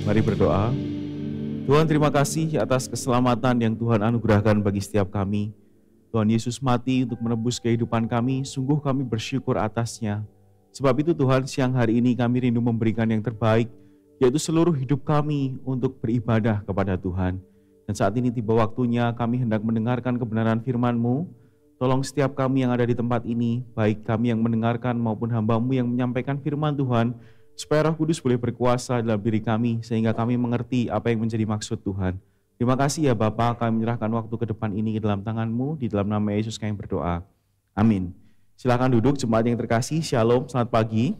Mari berdoa. Tuhan, terima kasih atas keselamatan yang Tuhan anugerahkan bagi setiap kami. Tuhan Yesus mati untuk menebus kehidupan kami, sungguh kami bersyukur atasnya. Sebab itu Tuhan, siang hari ini kami rindu memberikan yang terbaik, yaitu seluruh hidup kami untuk beribadah kepada Tuhan. Dan saat ini tiba waktunya kami hendak mendengarkan kebenaran firman-Mu. Tolong setiap kami yang ada di tempat ini, baik kami yang mendengarkan maupun hamba-Mu yang menyampaikan firman Tuhan, supaya Roh Kudus boleh berkuasa dalam diri kami, sehingga kami mengerti apa yang menjadi maksud Tuhan. Terima kasih ya Bapa, kami menyerahkan waktu ke depan ini ke dalam tangan-Mu, di dalam nama Yesus kami berdoa. Amin. Silakan duduk, jemaat yang terkasih. Shalom, selamat pagi.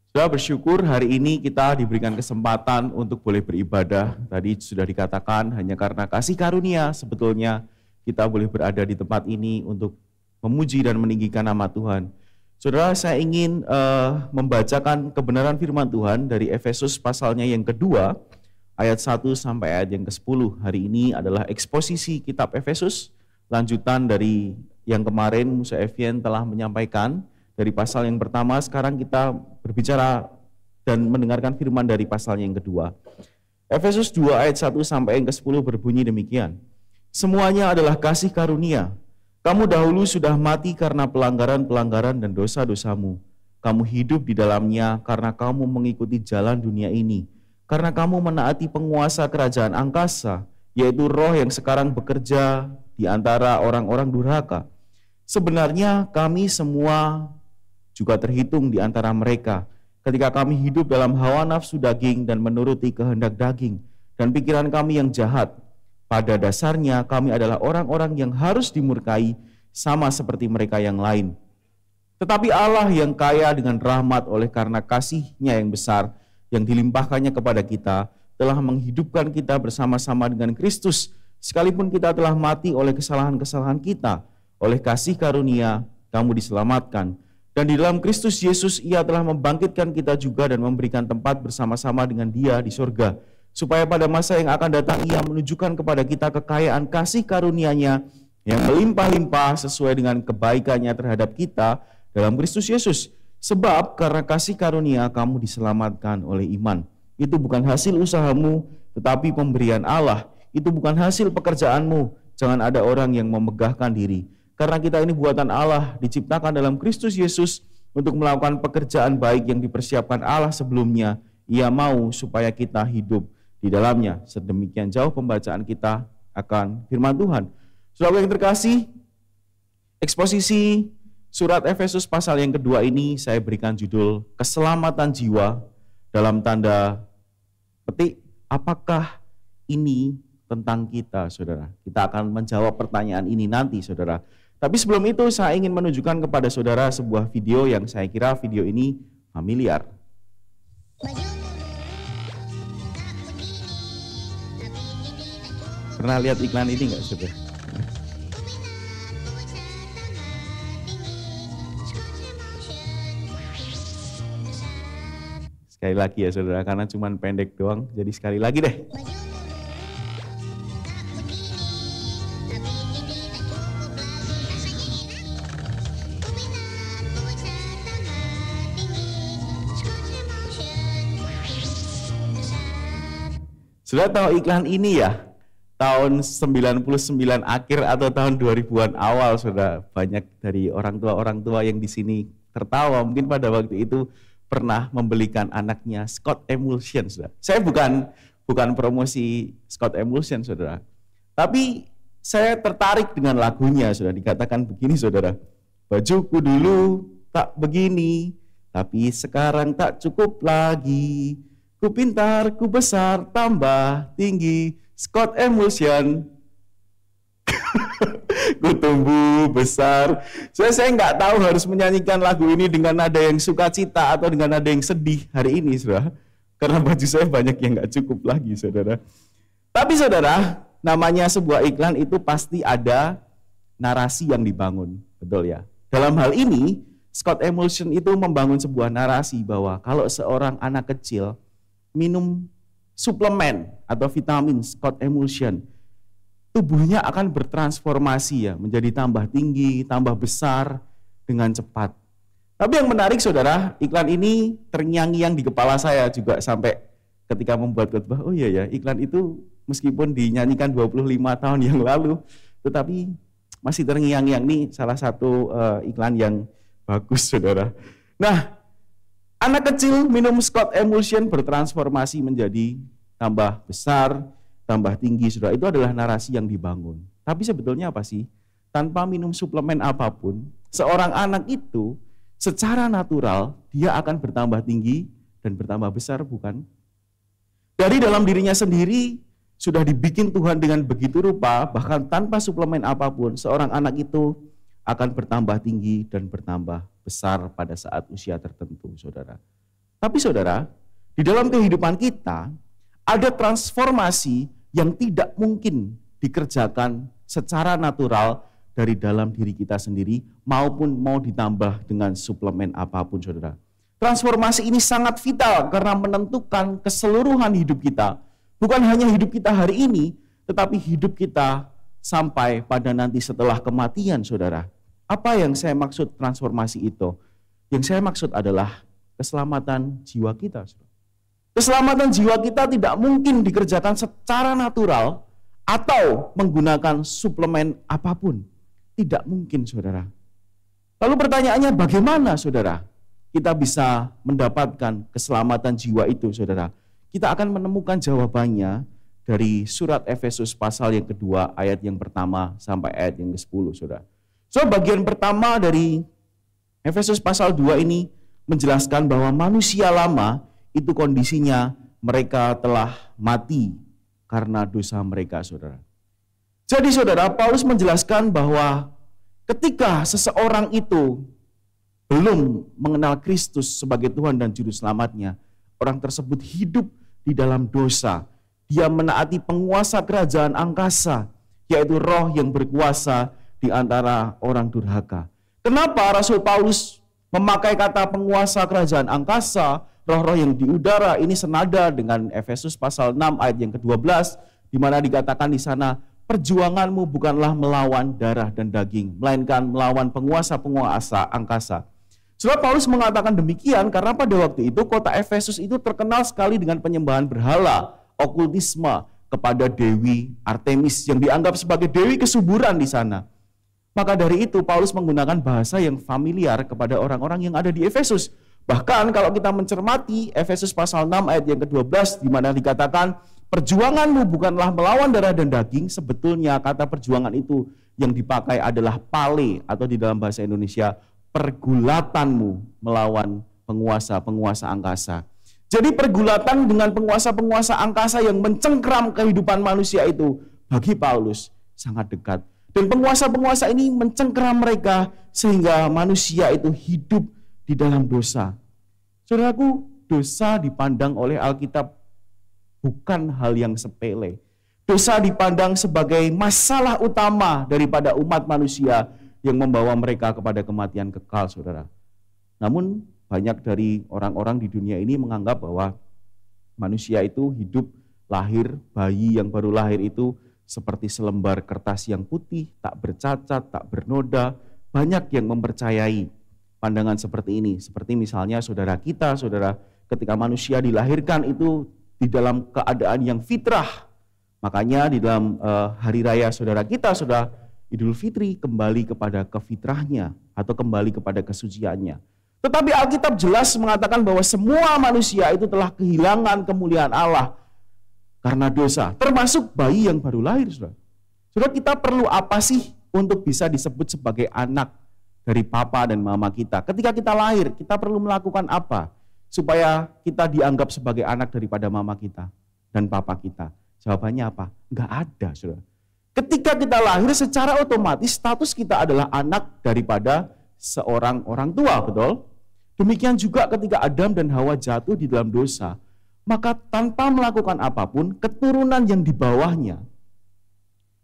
Sudah bersyukur hari ini kita diberikan kesempatan untuk boleh beribadah. Tadi sudah dikatakan hanya karena kasih karunia sebetulnya kita boleh berada di tempat ini untuk memuji dan meninggikan nama Tuhan. Saudara, saya ingin membacakan kebenaran firman Tuhan dari Efesus pasalnya yang kedua, ayat 1 sampai ayat yang ke-10. Hari ini adalah eksposisi kitab Efesus, lanjutan dari yang kemarin Musa Evien telah menyampaikan dari pasal yang pertama. Sekarang kita berbicara dan mendengarkan firman dari pasal yang kedua. Efesus 2 ayat 1 sampai yang ke-10 berbunyi demikian. Semuanya adalah kasih karunia. Kamu dahulu sudah mati karena pelanggaran-pelanggaran dan dosa-dosamu. Kamu hidup di dalamnya karena kamu mengikuti jalan dunia ini. Karena kamu menaati penguasa kerajaan angkasa, yaitu roh yang sekarang bekerja di antara orang-orang durhaka. Sebenarnya kami semua juga terhitung di antara mereka, ketika kami hidup dalam hawa nafsu daging dan menuruti kehendak daging, dan pikiran kami yang jahat. Pada dasarnya kami adalah orang-orang yang harus dimurkai sama seperti mereka yang lain. Tetapi Allah yang kaya dengan rahmat oleh karena kasih-Nya yang besar yang dilimpahkannya kepada kita telah menghidupkan kita bersama-sama dengan Kristus. Sekalipun kita telah mati oleh kesalahan-kesalahan kita, oleh kasih karunia kamu diselamatkan. Dan di dalam Kristus Yesus Ia telah membangkitkan kita juga dan memberikan tempat bersama-sama dengan Dia di surga. Supaya pada masa yang akan datang Ia menunjukkan kepada kita kekayaan kasih karunia-Nya yang melimpah-limpah sesuai dengan kebaikan-Nya terhadap kita dalam Kristus Yesus. Sebab karena kasih karunia kamu diselamatkan oleh iman. Itu bukan hasil usahamu, tetapi pemberian Allah. Itu bukan hasil pekerjaanmu. Jangan ada orang yang memegahkan diri. Karena kita ini buatan Allah, diciptakan dalam Kristus Yesus untuk melakukan pekerjaan baik yang dipersiapkan Allah sebelumnya. Ia mau supaya kita hidup di dalamnya. Sedemikian jauh pembacaan kita akan firman Tuhan. Saudara yang terkasih, eksposisi surat Efesus pasal yang kedua ini saya berikan judul Keselamatan Jiwa, dalam tanda petik, apakah ini tentang kita, saudara? Kita akan menjawab pertanyaan ini nanti, saudara. Tapi sebelum itu saya ingin menunjukkan kepada saudara sebuah video yang saya kira video ini familiar. Pernah lihat iklan ini enggak, saudara? Sekali lagi ya, saudara, karena cuma pendek doang, jadi sekali lagi deh. Sudah tahu iklan ini ya? Tahun 99 akhir atau tahun 2000-an awal, saudara. Banyak dari orang tua yang di sini tertawa. Mungkin pada waktu itu pernah membelikan anaknya Scott Emulsion, saudara. Saya bukan promosi Scott Emulsion, saudara. Tapi saya tertarik dengan lagunya, saudara. Dikatakan begini, saudara. Bajuku dulu tak begini, tapi sekarang tak cukup lagi. Ku pintar, ku besar, tambah tinggi. Scott Emulsion. Ku tumbuh besar. Saya nggak tahu harus menyanyikan lagu ini dengan nada yang sukacita atau dengan nada yang sedih hari ini, saudara. Karena baju saya banyak yang nggak cukup lagi, saudara. Tapi saudara, namanya sebuah iklan itu pasti ada narasi yang dibangun, betul ya? Dalam hal ini, Scott Emulsion itu membangun sebuah narasi bahwa kalau seorang anak kecil minum suplemen atau vitamin Scott Emulsion, tubuhnya akan bertransformasi ya, menjadi tambah tinggi, tambah besar dengan cepat. Tapi yang menarik, saudara, iklan ini terngiang-ngiang di kepala saya juga sampai ketika membuat khotbah, oh iya ya, iklan itu meskipun dinyanyikan 25 tahun yang lalu, tetapi masih terngiang-ngiang. Nih salah satu iklan yang bagus, saudara. Nah, anak kecil minum Scott Emulsion bertransformasi menjadi tambah besar, tambah tinggi, saudara. Itu adalah narasi yang dibangun. Tapi sebetulnya apa sih? Tanpa minum suplemen apapun, seorang anak itu secara natural dia akan bertambah tinggi dan bertambah besar, bukan? Dari dalam dirinya sendiri sudah dibikin Tuhan dengan begitu rupa, bahkan tanpa suplemen apapun, seorang anak itu akan bertambah tinggi dan bertambah besar pada saat usia tertentu, saudara. Tapi saudara, di dalam kehidupan kita ada transformasi yang tidak mungkin dikerjakan secara natural dari dalam diri kita sendiri maupun mau ditambah dengan suplemen apapun, saudara. Transformasi ini sangat vital karena menentukan keseluruhan hidup kita. Bukan hanya hidup kita hari ini, tetapi hidup kita sampai pada nanti setelah kematian, saudara. Apa yang saya maksud transformasi itu? Yang saya maksud adalah keselamatan jiwa kita, saudara. Keselamatan jiwa kita tidak mungkin dikerjakan secara natural atau menggunakan suplemen apapun. Tidak mungkin, saudara. Lalu pertanyaannya, bagaimana, saudara, kita bisa mendapatkan keselamatan jiwa itu, saudara? Kita akan menemukan jawabannya dari surat Efesus pasal yang kedua, ayat yang pertama sampai ayat yang ke-10, saudara. So, bagian pertama dari Efesus pasal 2 ini menjelaskan bahwa manusia lama itu kondisinya mereka telah mati karena dosa mereka, saudara. Jadi saudara, Paulus menjelaskan bahwa ketika seseorang itu belum mengenal Kristus sebagai Tuhan dan Juru Selamatnya, orang tersebut hidup di dalam dosa. Dia menaati penguasa kerajaan angkasa, yaitu roh yang berkuasa di antara orang durhaka. Kenapa Rasul Paulus memakai kata penguasa kerajaan angkasa, roh-roh yang di udara? Ini senada dengan Efesus pasal 6 ayat yang ke-12, di mana dikatakan di sana, perjuanganmu bukanlah melawan darah dan daging, melainkan melawan penguasa-penguasa angkasa. Saudara, Paulus mengatakan demikian karena pada waktu itu kota Efesus itu terkenal sekali dengan penyembahan berhala, okultisme kepada Dewi Artemis yang dianggap sebagai dewi kesuburan di sana. Maka dari itu Paulus menggunakan bahasa yang familiar kepada orang-orang yang ada di Efesus. Bahkan kalau kita mencermati Efesus pasal 6 ayat yang ke-12 di mana dikatakan perjuanganmu bukanlah melawan darah dan daging, sebetulnya kata perjuangan itu yang dipakai adalah pale atau di dalam bahasa Indonesia pergulatanmu melawan penguasa-penguasa angkasa. Jadi pergulatan dengan penguasa-penguasa angkasa yang mencengkram kehidupan manusia itu bagi Paulus sangat dekat. Dan penguasa-penguasa ini mencengkeram mereka sehingga manusia itu hidup di dalam dosa. Saudaraku, dosa dipandang oleh Alkitab bukan hal yang sepele. Dosa dipandang sebagai masalah utama daripada umat manusia yang membawa mereka kepada kematian kekal, saudara. Namun banyak dari orang-orang di dunia ini menganggap bahwa manusia itu hidup, lahir, bayi yang baru lahir itu seperti selembar kertas yang putih, tak bercacat, tak bernoda. Banyak yang mempercayai pandangan seperti ini. Seperti misalnya saudara kita, saudara, ketika manusia dilahirkan itu di dalam keadaan yang fitrah. Makanya di dalam hari raya saudara kita, saudara Idul Fitri, kembali kepada kefitrahnya atau kembali kepada kesuciannya. Tetapi Alkitab jelas mengatakan bahwa semua manusia itu telah kehilangan kemuliaan Allah karena dosa, termasuk bayi yang baru lahir, saudara. Saudara, kita perlu apa sih untuk bisa disebut sebagai anak dari papa dan mama kita? Ketika kita lahir, kita perlu melakukan apa supaya kita dianggap sebagai anak daripada mama kita dan papa kita? Jawabannya apa? Enggak ada, saudara. Ketika kita lahir, secara otomatis status kita adalah anak daripada seorang orang tua, betul? Demikian juga ketika Adam dan Hawa jatuh di dalam dosa, maka tanpa melakukan apapun, keturunan yang di bawahnya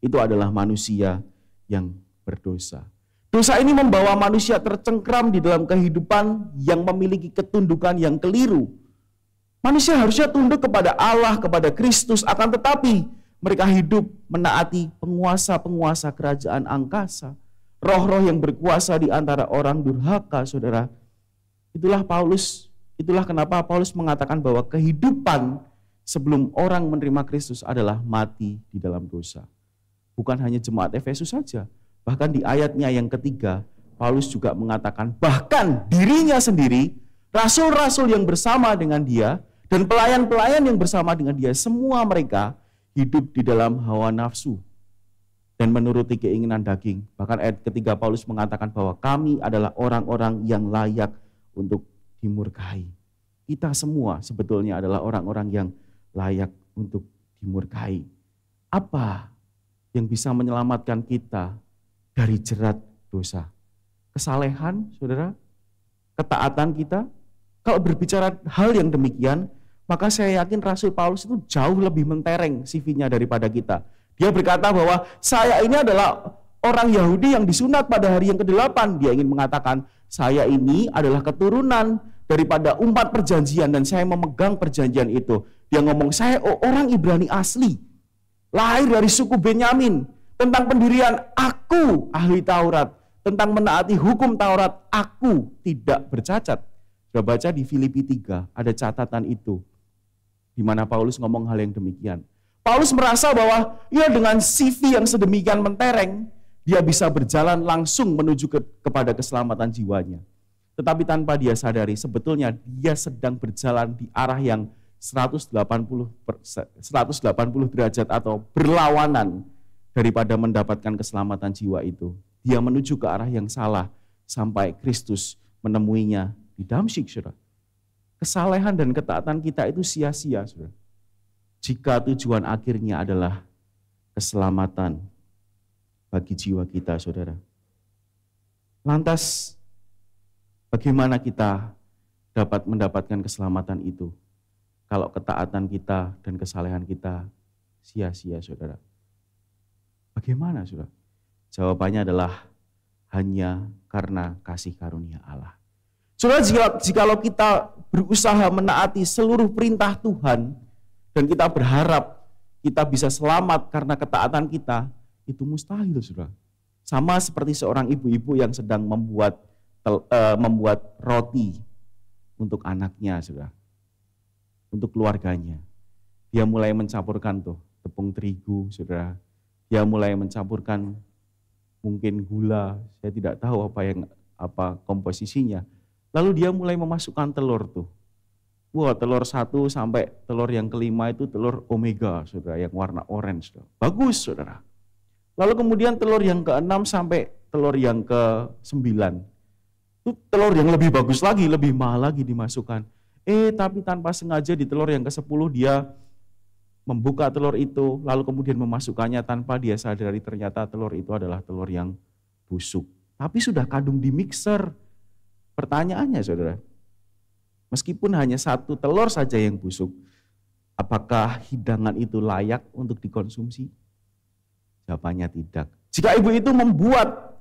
itu adalah manusia yang berdosa. Dosa ini membawa manusia tercengkram di dalam kehidupan yang memiliki ketundukan yang keliru. Manusia harusnya tunduk kepada Allah, kepada Kristus, akan tetapi mereka hidup menaati penguasa-penguasa kerajaan angkasa, roh-roh yang berkuasa di antara orang durhaka, saudara. Itulah kenapa Paulus mengatakan bahwa kehidupan sebelum orang menerima Kristus adalah mati di dalam dosa. Bukan hanya jemaat Efesus saja, bahkan di ayatnya yang ketiga, Paulus juga mengatakan bahkan dirinya sendiri, rasul-rasul yang bersama dengan dia, dan pelayan-pelayan yang bersama dengan dia, semua mereka hidup di dalam hawa nafsu dan menuruti keinginan daging. Bahkan ayat ketiga Paulus mengatakan bahwa kami adalah orang-orang yang layak untuk dimurkai. Kita semua sebetulnya adalah orang-orang yang layak untuk dimurkai. Apa yang bisa menyelamatkan kita dari jerat dosa? Kesalehan, saudara? Ketaatan kita? Kalau berbicara hal yang demikian, maka saya yakin Rasul Paulus itu jauh lebih mentereng CV-nya daripada kita. Dia berkata bahwa saya ini adalah orang Yahudi yang disunat pada hari yang ke-8. Dia ingin mengatakan, saya ini adalah keturunan daripada umat perjanjian dan saya memegang perjanjian itu. Dia ngomong, saya orang Ibrani asli, lahir dari suku Benyamin. Tentang pendirian, aku ahli Taurat. Tentang menaati hukum Taurat, aku tidak bercacat. Sudah baca di Filipi 3, ada catatan itu. Di mana Paulus ngomong hal yang demikian. Paulus merasa bahwa ya dengan CV yang sedemikian mentereng, dia bisa berjalan langsung menuju kepada keselamatan jiwanya. Tetapi tanpa dia sadari, sebetulnya dia sedang berjalan di arah yang 180 derajat atau berlawanan daripada mendapatkan keselamatan jiwa itu. Dia menuju ke arah yang salah sampai Kristus menemuinya di Damsyik, saudara. Kesalehan dan ketaatan kita itu sia-sia, saudara. Jika tujuan akhirnya adalah keselamatan bagi jiwa kita, saudara. Lantas, bagaimana kita dapat mendapatkan keselamatan itu? Kalau ketaatan kita dan kesalehan kita sia-sia, saudara. Bagaimana, saudara? Jawabannya adalah hanya karena kasih karunia Allah. Saudara, jikalau kita berusaha menaati seluruh perintah Tuhan dan kita berharap kita bisa selamat karena ketaatan kita, itu mustahil, saudara. Sama seperti seorang ibu-ibu yang sedang membuat roti untuk anaknya, saudara, untuk keluarganya. Dia mulai mencampurkan tepung terigu, saudara. Dia mulai mencampurkan mungkin gula, saya tidak tahu apa komposisinya. Lalu dia mulai memasukkan telur Wah, telur 1 sampai telur yang kelima itu telur omega, saudara, yang warna orange. Bagus, saudara. Lalu kemudian telur yang ke-6 sampai telur yang ke-9. Itu telur yang lebih bagus lagi, lebih mahal lagi dimasukkan. Tapi tanpa sengaja di telur yang ke-10 dia membuka telur itu, lalu kemudian memasukkannya tanpa dia sadari ternyata telur itu adalah telur yang busuk. Tapi sudah kadung di mixer. Pertanyaannya, saudara, meskipun hanya 1 telur saja yang busuk, apakah hidangan itu layak untuk dikonsumsi? Jawabannya tidak. Jika ibu itu membuat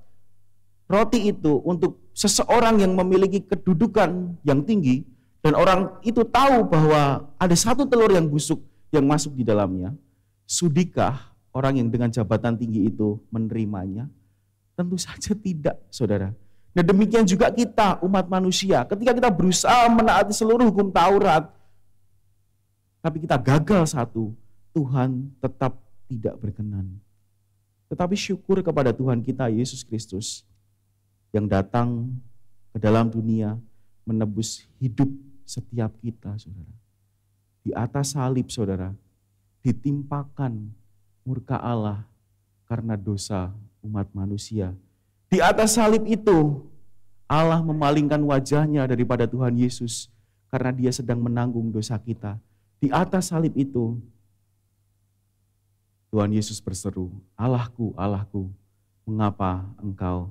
roti itu untuk seseorang yang memiliki kedudukan yang tinggi, dan orang itu tahu bahwa ada 1 telur yang busuk yang masuk di dalamnya, sudikah orang yang dengan jabatan tinggi itu menerimanya? Tentu saja tidak, saudara. Nah, demikian juga kita, umat manusia, ketika kita berusaha menaati seluruh hukum Taurat, tapi kita gagal satu, Tuhan tetap tidak berkenan. Tetapi syukur kepada Tuhan kita, Yesus Kristus, yang datang ke dalam dunia, menebus hidup setiap kita, saudara. Di atas salib, saudara, ditimpakan murka Allah karena dosa umat manusia. Di atas salib itu, Allah memalingkan wajahnya daripada Tuhan Yesus karena dia sedang menanggung dosa kita. Di atas salib itu, Tuhan Yesus berseru, Allahku, Allahku, mengapa engkau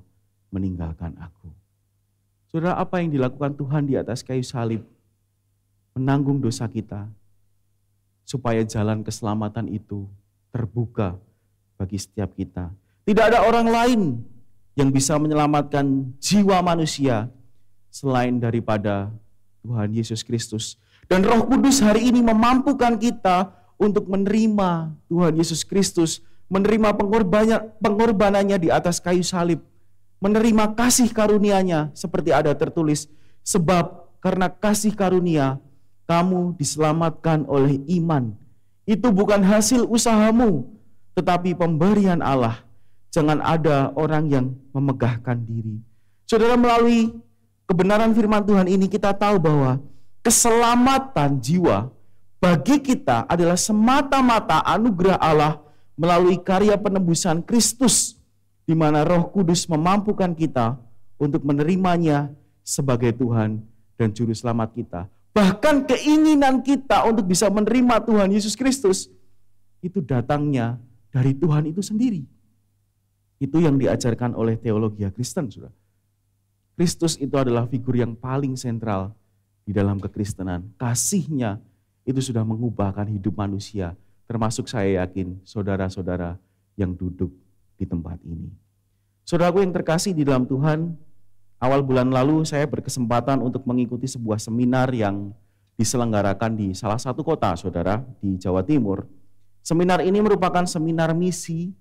meninggalkan aku? Saudara, apa yang dilakukan Tuhan di atas kayu salib? Menanggung dosa kita, supaya jalan keselamatan itu terbuka bagi setiap kita. Tidak ada orang lain yang bisa menyelamatkan jiwa manusia selain daripada Tuhan Yesus Kristus. Dan Roh Kudus hari ini memampukan kita untuk menerima Tuhan Yesus Kristus, menerima pengorbanannya di atas kayu salib, menerima kasih karunia-Nya seperti ada tertulis, sebab karena kasih karunia Kamu diselamatkan oleh iman. Itu bukan hasil usahamu, tetapi pemberian Allah. Jangan ada orang yang memegahkan diri. Saudara, melalui kebenaran firman Tuhan ini kita tahu bahwa keselamatan jiwa bagi kita adalah semata-mata anugerah Allah melalui karya penebusan Kristus, di mana Roh Kudus memampukan kita untuk menerimanya sebagai Tuhan dan Juru Selamat kita. Bahkan keinginan kita untuk bisa menerima Tuhan Yesus Kristus, itu datangnya dari Tuhan itu sendiri. Itu yang diajarkan oleh teologi Kristen, saudara. Kristus itu adalah figur yang paling sentral di dalam kekristenan. Kasih-Nya itu sudah mengubahkan hidup manusia, termasuk saya yakin saudara-saudara yang duduk di tempat ini. Saudaraku yang terkasih di dalam Tuhan, awal bulan lalu saya berkesempatan untuk mengikuti sebuah seminar yang diselenggarakan di salah satu kota, saudara, di Jawa Timur. Seminar ini merupakan seminar misi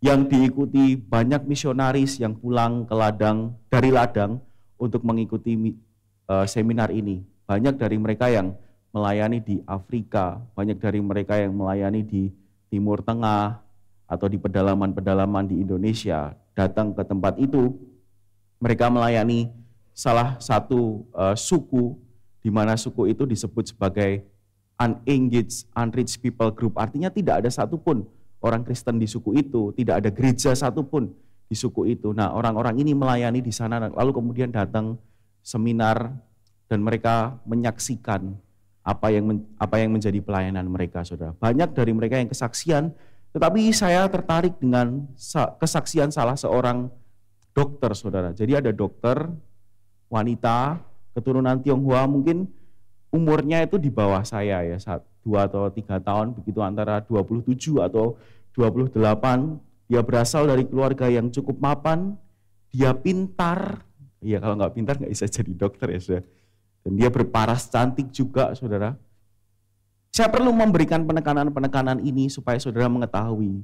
yang diikuti banyak misionaris yang pulang ke ladang, dari ladang untuk mengikuti seminar ini. Banyak dari mereka yang melayani di Afrika, banyak dari mereka yang melayani di Timur Tengah atau di pedalaman-pedalaman di Indonesia, datang ke tempat itu. Mereka melayani salah satu suku, di mana suku itu disebut sebagai unengaged, unreached people group. Artinya tidak ada satupun orang Kristen di suku itu, tidak ada gereja satupun di suku itu. Nah, orang-orang ini melayani di sana, lalu kemudian datang seminar dan mereka menyaksikan apa yang menjadi pelayanan mereka, saudara. Banyak dari mereka yang kesaksian, tetapi saya tertarik dengan kesaksian salah seorang dokter, saudara. Jadi ada dokter wanita keturunan Tionghoa, mungkin umurnya itu di bawah saya ya, 2 atau 3 tahun, begitu, antara 27 atau 28. Dia berasal dari keluarga yang cukup mapan, dia pintar, ya kalau nggak pintar nggak bisa jadi dokter ya, saudara. Dan dia berparas cantik juga, saudara. Saya perlu memberikan penekanan-penekanan ini supaya saudara mengetahui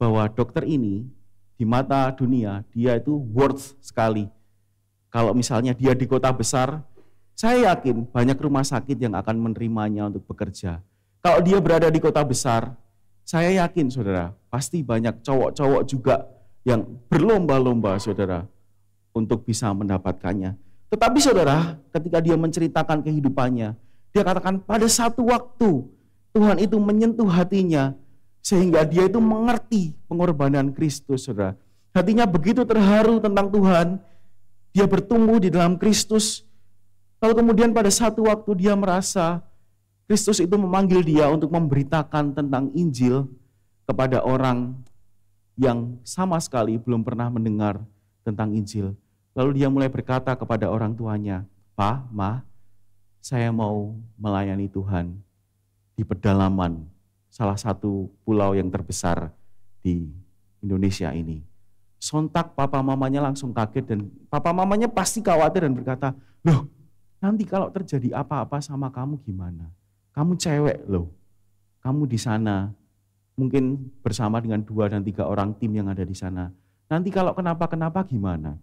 bahwa dokter ini di mata dunia, dia itu worth sekali. Kalau misalnya dia di kota besar, saya yakin banyak rumah sakit yang akan menerimanya untuk bekerja. Kalau dia berada di kota besar, saya yakin, saudara, pasti banyak cowok-cowok juga yang berlomba-lomba, saudara, untuk bisa mendapatkannya. Tetapi saudara, ketika dia menceritakan kehidupannya, dia katakan pada satu waktu Tuhan itu menyentuh hatinya, sehingga dia itu mengerti pengorbanan Kristus, saudara. Hatinya begitu terharu tentang Tuhan, dia bertumbuh di dalam Kristus. Lalu kemudian pada satu waktu dia merasa Kristus itu memanggil dia untuk memberitakan tentang Injil kepada orang yang sama sekali belum pernah mendengar tentang Injil. Lalu dia mulai berkata kepada orang tuanya, "Pa, Ma, saya mau melayani Tuhan di pedalaman salah satu pulau yang terbesar di Indonesia ini." Sontak papa mamanya langsung kaget dan papa mamanya pasti khawatir dan berkata, "Loh, nanti kalau terjadi apa-apa sama kamu gimana? Kamu cewek loh, kamu di sana mungkin bersama dengan 2 dan 3 orang tim yang ada di sana. Nanti kalau kenapa-kenapa gimana?"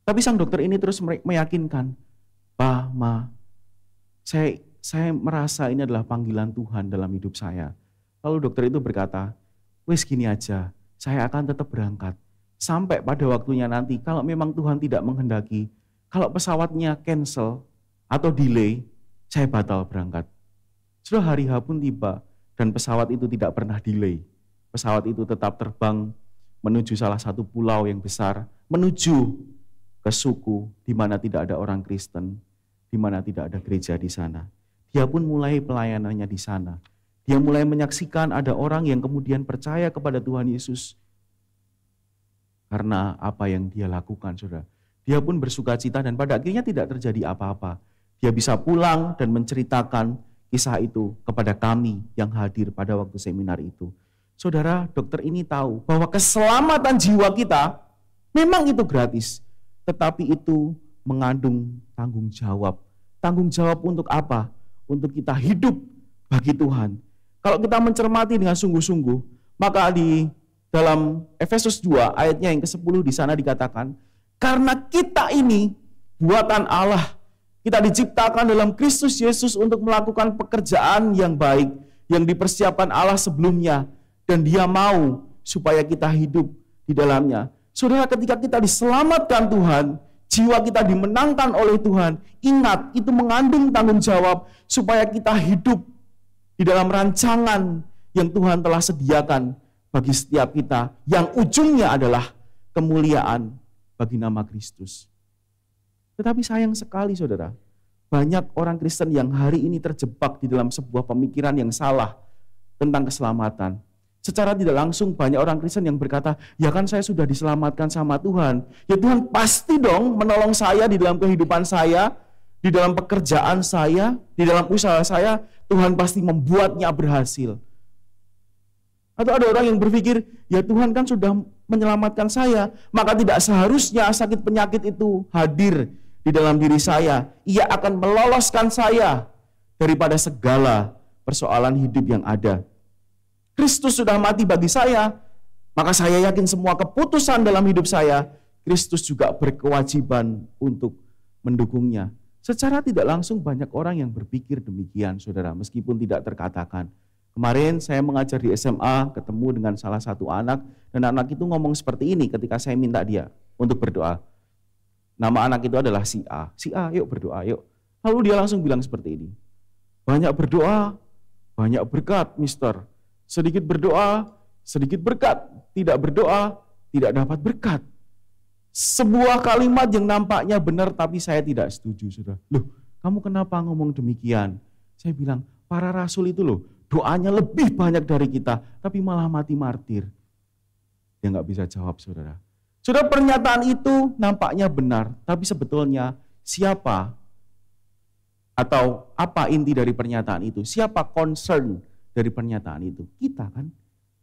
Tapi sang dokter ini terus meyakinkan, "Pa, Ma, saya merasa ini adalah panggilan Tuhan dalam hidup saya." Lalu dokter itu berkata, "Wes gini aja, saya akan tetap berangkat. Sampai pada waktunya nanti, kalau memang Tuhan tidak menghendaki, kalau pesawatnya cancel atau delay, saya batal berangkat." Sudah hari H pun tiba, dan pesawat itu tidak pernah delay. Pesawat itu tetap terbang menuju salah satu pulau yang besar, menuju ke suku di mana tidak ada orang Kristen, di mana tidak ada gereja di sana. Dia pun mulai pelayanannya di sana. Dia mulai menyaksikan ada orang yang kemudian percaya kepada Tuhan Yesus karena apa yang dia lakukan, saudara. Dia pun bersuka cita dan pada akhirnya tidak terjadi apa-apa. Dia bisa pulang dan menceritakan kisah itu kepada kami yang hadir pada waktu seminar itu. Saudara, dokter ini tahu bahwa keselamatan jiwa kita memang itu gratis, tetapi itu mengandung tanggung jawab. Tanggung jawab untuk apa? Untuk kita hidup bagi Tuhan. Kalau kita mencermati dengan sungguh-sungguh, maka di dalam Efesus 2 ayatnya yang ke-10 di sana dikatakan, karena kita ini buatan Allah, Kita diciptakan dalam Kristus Yesus untuk melakukan pekerjaan yang baik, yang dipersiapkan Allah sebelumnya. Dan Dia mau supaya kita hidup di dalamnya. Saudara, ketika kita diselamatkan Tuhan, jiwa kita dimenangkan oleh Tuhan, ingat, itu mengandung tanggung jawab supaya kita hidup di dalam rancangan yang Tuhan telah sediakan bagi setiap kita, yang ujungnya adalah kemuliaan bagi nama Kristus. Tetapi sayang sekali saudara, banyak orang Kristen yang hari ini terjebak di dalam sebuah pemikiran yang salah tentang keselamatan. Secara tidak langsung banyak orang Kristen yang berkata, ya kan saya sudah diselamatkan sama Tuhan. Ya Tuhan pasti dong menolong saya di dalam kehidupan saya, di dalam pekerjaan saya, di dalam usaha saya, Tuhan pasti membuatnya berhasil. Atau ada orang yang berpikir, ya Tuhan kan sudah menyelamatkan saya, maka tidak seharusnya sakit penyakit itu hadir di dalam diri saya. Ia akan meloloskan saya daripada segala persoalan hidup yang ada. Kristus sudah mati bagi saya, maka saya yakin semua keputusan dalam hidup saya, Kristus juga berkewajiban untuk mendukungnya. Secara tidak langsung banyak orang yang berpikir demikian, saudara, meskipun tidak terkatakan. Kemarin saya mengajar di SMA, ketemu dengan salah satu anak, dan anak itu ngomong seperti ini ketika saya minta dia untuk berdoa. Nama anak itu adalah si A. Si A, yuk berdoa, yuk. Lalu dia langsung bilang seperti ini. Banyak berdoa, banyak berkat, mister. Sedikit berdoa, sedikit berkat. Tidak berdoa, tidak dapat berkat. Sebuah kalimat yang nampaknya benar, tapi saya tidak setuju, saudara. Loh, kamu kenapa ngomong demikian? Saya bilang, para rasul itu loh, doanya lebih banyak dari kita, tapi malah mati martir. Dia nggak bisa jawab, saudara. Saudara, pernyataan itu nampaknya benar, tapi sebetulnya siapa atau apa inti dari pernyataan itu? Siapa concern dari pernyataan itu? Kita kan.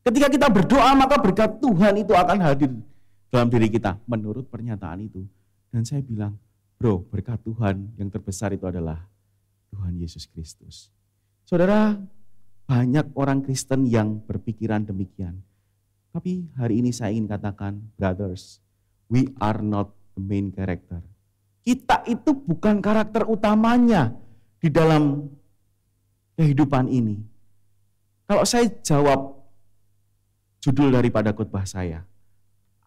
Ketika kita berdoa, maka berkat Tuhan itu akan hadir dalam diri kita menurut pernyataan itu. Dan saya bilang, bro, berkat Tuhan yang terbesar itu adalah Tuhan Yesus Kristus. Saudara, banyak orang Kristen yang berpikiran demikian. Tapi hari ini saya ingin katakan, brothers, we are not the main character. Kita itu bukan karakter utamanya di dalam kehidupan ini. Kalau saya jawab judul daripada khotbah saya,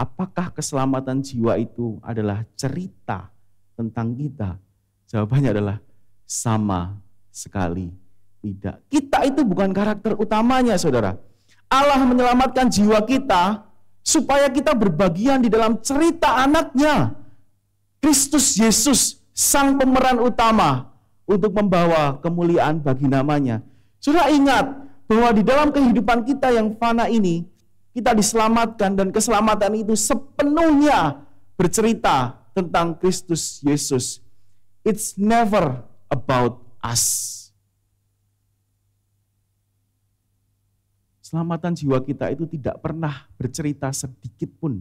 apakah keselamatan jiwa itu adalah cerita tentang kita? Jawabannya adalah sama sekali tidak. Kita itu bukan karakter utamanya, saudara. Allah menyelamatkan jiwa kita supaya kita berbagian di dalam cerita anaknya. Kristus Yesus, sang pemeran utama untuk membawa kemuliaan bagi namanya. Saudara ingat, bahwa di dalam kehidupan kita yang fana ini, kita diselamatkan dan keselamatan itu sepenuhnya bercerita tentang Kristus Yesus. It's never about us. Keselamatan jiwa kita itu tidak pernah bercerita sedikit pun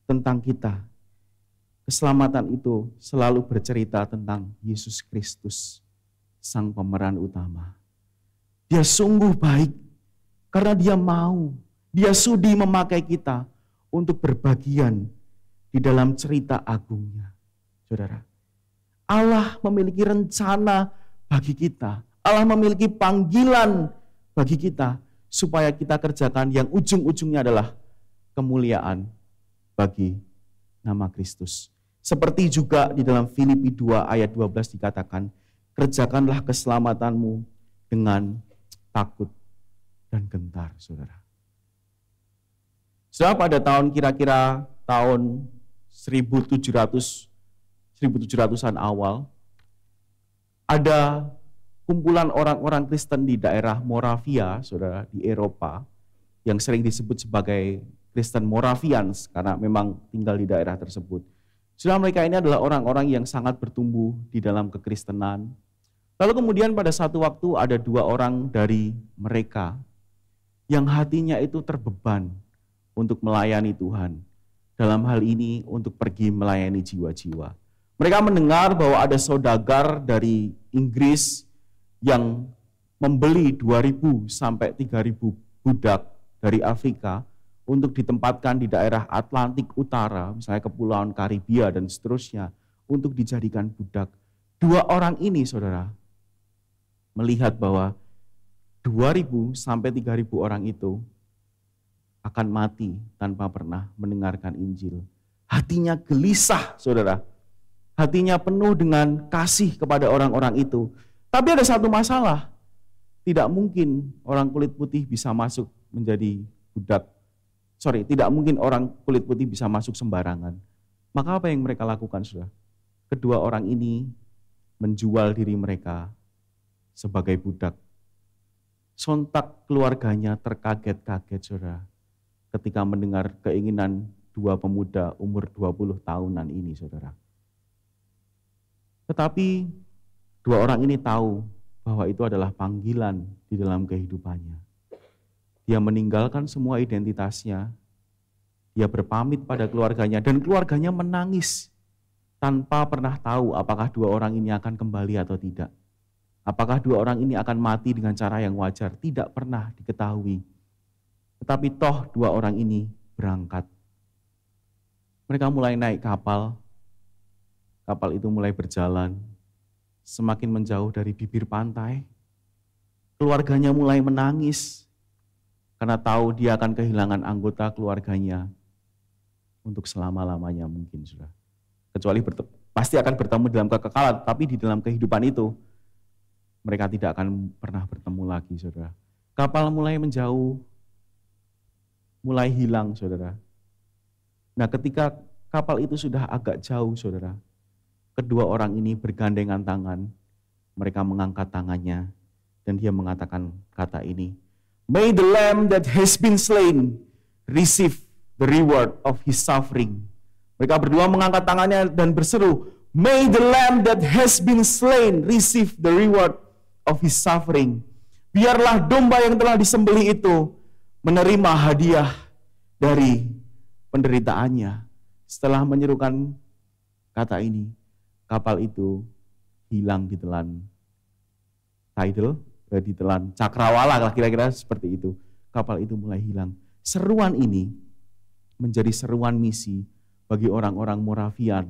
tentang kita. Keselamatan itu selalu bercerita tentang Yesus Kristus, sang pemeran utama. Dia sungguh baik karena dia mau, dia sudi memakai kita untuk berbagian di dalam cerita agungnya. Saudara, Allah memiliki rencana bagi kita. Allah memiliki panggilan bagi kita supaya kita kerjakan yang ujung-ujungnya adalah kemuliaan bagi nama Kristus. Seperti juga di dalam Filipi 2 ayat 12 dikatakan, kerjakanlah keselamatanmu dengan takut dan gentar, saudara. Saudara, pada tahun kira-kira tahun 1700-an awal, ada kumpulan orang-orang Kristen di daerah Moravia, saudara, di Eropa, yang sering disebut sebagai Kristen Moravians, karena memang tinggal di daerah tersebut. Saudara, mereka ini adalah orang-orang yang sangat bertumbuh di dalam kekristenan. Lalu kemudian pada satu waktu ada 2 orang dari mereka yang hatinya itu terbeban untuk melayani Tuhan. Dalam hal ini untuk pergi melayani jiwa-jiwa. Mereka mendengar bahwa ada saudagar dari Inggris yang membeli 2.000 sampai 3.000 budak dari Afrika untuk ditempatkan di daerah Atlantik Utara, misalnya Kepulauan Karibia dan seterusnya, untuk dijadikan budak. Dua orang ini, saudara, melihat bahwa 2.000 sampai 3.000 orang itu akan mati tanpa pernah mendengarkan Injil. Hatinya gelisah, saudara. Hatinya penuh dengan kasih kepada orang-orang itu. Tapi ada satu masalah. Tidak mungkin orang kulit putih bisa masuk menjadi budak. Tidak mungkin orang kulit putih bisa masuk sembarangan. Maka apa yang mereka lakukan, saudara? Kedua orang ini menjual diri mereka sebagai budak. Sontak keluarganya terkaget-kaget, saudara, ketika mendengar keinginan dua pemuda umur 20 tahunan ini, saudara. Tetapi dua orang ini tahu bahwa itu adalah panggilan di dalam kehidupannya. Dia meninggalkan semua identitasnya, dia berpamit pada keluarganya, dan keluarganya menangis tanpa pernah tahu apakah dua orang ini akan kembali atau tidak. Apakah dua orang ini akan mati dengan cara yang wajar, tidak pernah diketahui. Tetapi toh dua orang ini berangkat. Mereka mulai naik kapal. Kapal itu mulai berjalan, semakin menjauh dari bibir pantai. Keluarganya mulai menangis, karena tahu dia akan kehilangan anggota keluarganya untuk selama-lamanya mungkin, sudah. Kecuali pasti akan bertemu dalam kekekalan, tapi di dalam kehidupan itu, mereka tidak akan pernah bertemu lagi, saudara. Kapal mulai menjauh, mulai hilang, saudara. Nah, ketika kapal itu sudah agak jauh, saudara, kedua orang ini bergandengan tangan, mereka mengangkat tangannya, dan dia mengatakan kata ini, "May the lamb that has been slain receive the reward of his suffering." Mereka berdua mengangkat tangannya dan berseru, "May the lamb that has been slain receive the reward of his suffering." Biarlah domba yang telah disembelih itu menerima hadiah dari penderitaannya. Setelah menyerukan kata ini, kapal itu hilang di telan tidal, di telan cakrawala, kira-kira seperti itu. Kapal itu mulai hilang. Seruan ini menjadi seruan misi bagi orang-orang Moravian,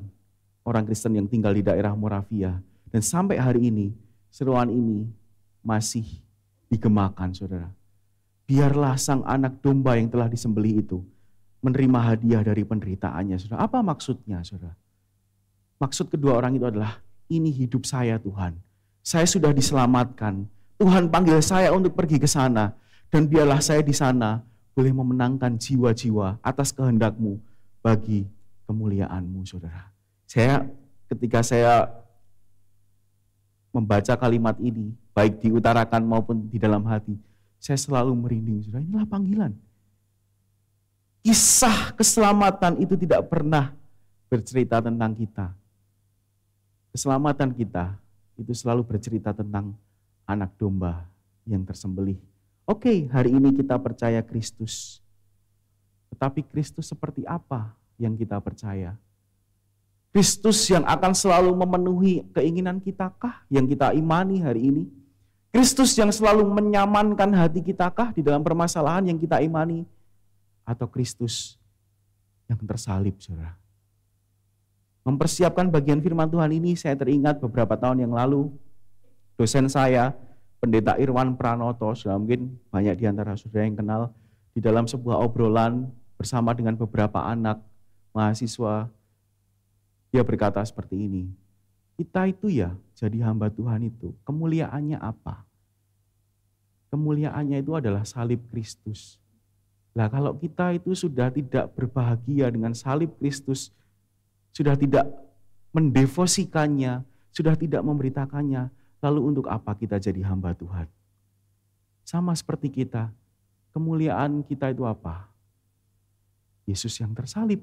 orang Kristen yang tinggal di daerah Moravia. Dan sampai hari ini, seruan ini masih digemakan, saudara. Biarlah sang anak domba yang telah disembelih itu menerima hadiah dari penderitaannya, saudara. Apa maksudnya, saudara? Maksud kedua orang itu adalah, ini hidup saya, Tuhan. Saya sudah diselamatkan. Tuhan panggil saya untuk pergi ke sana. Dan biarlah saya di sana boleh memenangkan jiwa-jiwa atas kehendak-Mu bagi kemuliaan-Mu, saudara. Ketika saya membaca kalimat ini, baik diutarakan maupun di dalam hati, saya selalu merinding, saudara. Inilah panggilan. Kisah keselamatan itu tidak pernah bercerita tentang kita. Keselamatan kita itu selalu bercerita tentang anak domba yang tersembelih. Oke, hari ini kita percaya Kristus. Tetapi Kristus seperti apa yang kita percaya? Kristus yang akan selalu memenuhi keinginan kita kah yang kita imani hari ini? Kristus yang selalu menyamankan hati kita kah di dalam permasalahan yang kita imani? Atau Kristus yang tersalib, saudara? Mempersiapkan bagian firman Tuhan ini, saya teringat beberapa tahun yang lalu, dosen saya, Pendeta Irwan Pranoto, sudah mungkin banyak di antara saudara yang kenal, di dalam sebuah obrolan bersama dengan beberapa anak mahasiswa, dia berkata seperti ini, kita itu ya jadi hamba Tuhan itu, kemuliaannya apa? Kemuliaannya itu adalah salib Kristus. Nah, kalau kita itu sudah tidak berbahagia dengan salib Kristus, sudah tidak mendevosikannya, sudah tidak memberitakannya, lalu untuk apa kita jadi hamba Tuhan? Sama seperti kita, kemuliaan kita itu apa? Yesus yang tersalib.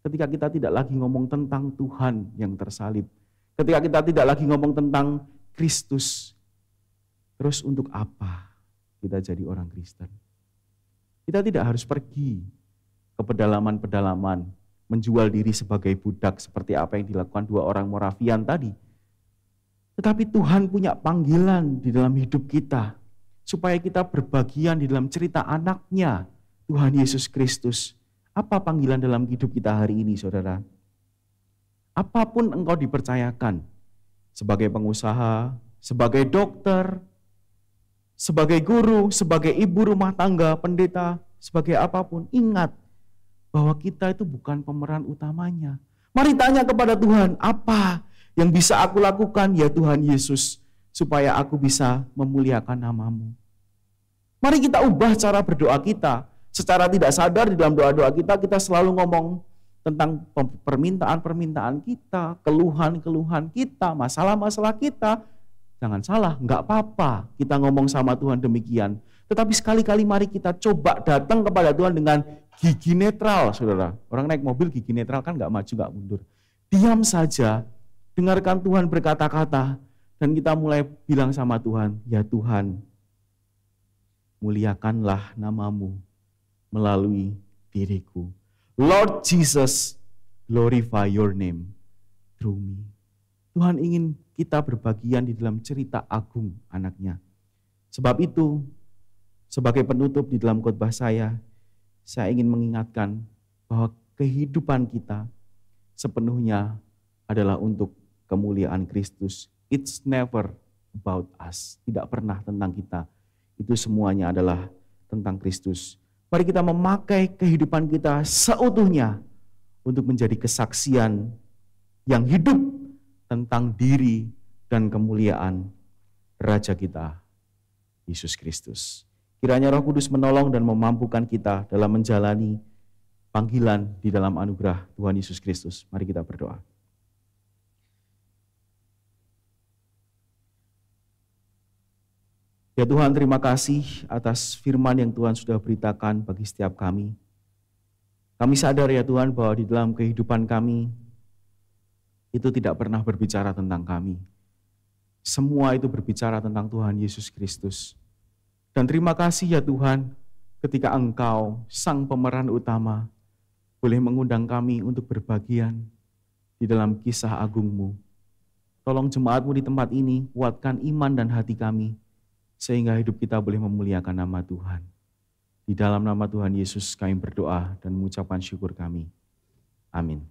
Ketika kita tidak lagi ngomong tentang Tuhan yang tersalib, ketika kita tidak lagi ngomong tentang Kristus, terus untuk apa kita jadi orang Kristen? Kita tidak harus pergi ke pedalaman-pedalaman, menjual diri sebagai budak seperti apa yang dilakukan dua orang Moravian tadi. Tetapi Tuhan punya panggilan di dalam hidup kita, supaya kita berbagian di dalam cerita anaknya, Tuhan Yesus Kristus. Apa panggilan dalam hidup kita hari ini, saudara? Apapun engkau dipercayakan, sebagai pengusaha, sebagai dokter, sebagai guru, sebagai ibu rumah tangga, pendeta, sebagai apapun. Ingat bahwa kita itu bukan pemeran utamanya. Mari tanya kepada Tuhan, apa yang bisa aku lakukan ya Tuhan Yesus, supaya aku bisa memuliakan nama-Mu. Mari kita ubah cara berdoa kita. Secara tidak sadar di dalam doa-doa kita selalu ngomong tentang permintaan-permintaan kita, keluhan-keluhan kita, masalah-masalah kita. Jangan salah, enggak apa-apa kita ngomong sama Tuhan demikian. Tetapi sekali-kali mari kita coba datang kepada Tuhan dengan gigi netral, saudara. Orang naik mobil gigi netral kan enggak maju, enggak mundur. Diam saja, dengarkan Tuhan berkata-kata, dan kita mulai bilang sama Tuhan, ya Tuhan, muliakanlah nama-Mu melalui diriku. Lord Jesus, glorify your name through me. Tuhan ingin kita berbagian di dalam cerita agung anaknya. Sebab itu, sebagai penutup di dalam khotbah saya ingin mengingatkan bahwa kehidupan kita sepenuhnya adalah untuk kemuliaan Kristus. It's never about us. Tidak pernah tentang kita. Itu semuanya adalah tentang Kristus. Mari kita memakai kehidupan kita seutuhnya untuk menjadi kesaksian yang hidup tentang diri dan kemuliaan Raja kita, Yesus Kristus. Kiranya Roh Kudus menolong dan memampukan kita dalam menjalani panggilan di dalam anugerah Tuhan Yesus Kristus. Mari kita berdoa. Ya Tuhan, terima kasih atas firman yang Tuhan sudah beritakan bagi setiap kami. Kami sadar ya Tuhan bahwa di dalam kehidupan kami itu tidak pernah berbicara tentang kami. Semua itu berbicara tentang Tuhan Yesus Kristus. Dan terima kasih ya Tuhan ketika Engkau, Sang Pemeran Utama, boleh mengundang kami untuk berbagian di dalam kisah agung-Mu. Tolong jemaat-Mu di tempat ini, kuatkan iman dan hati kami, sehingga hidup kita boleh memuliakan nama Tuhan. Di dalam nama Tuhan Yesus kami berdoa dan mengucapkan syukur kami. Amin.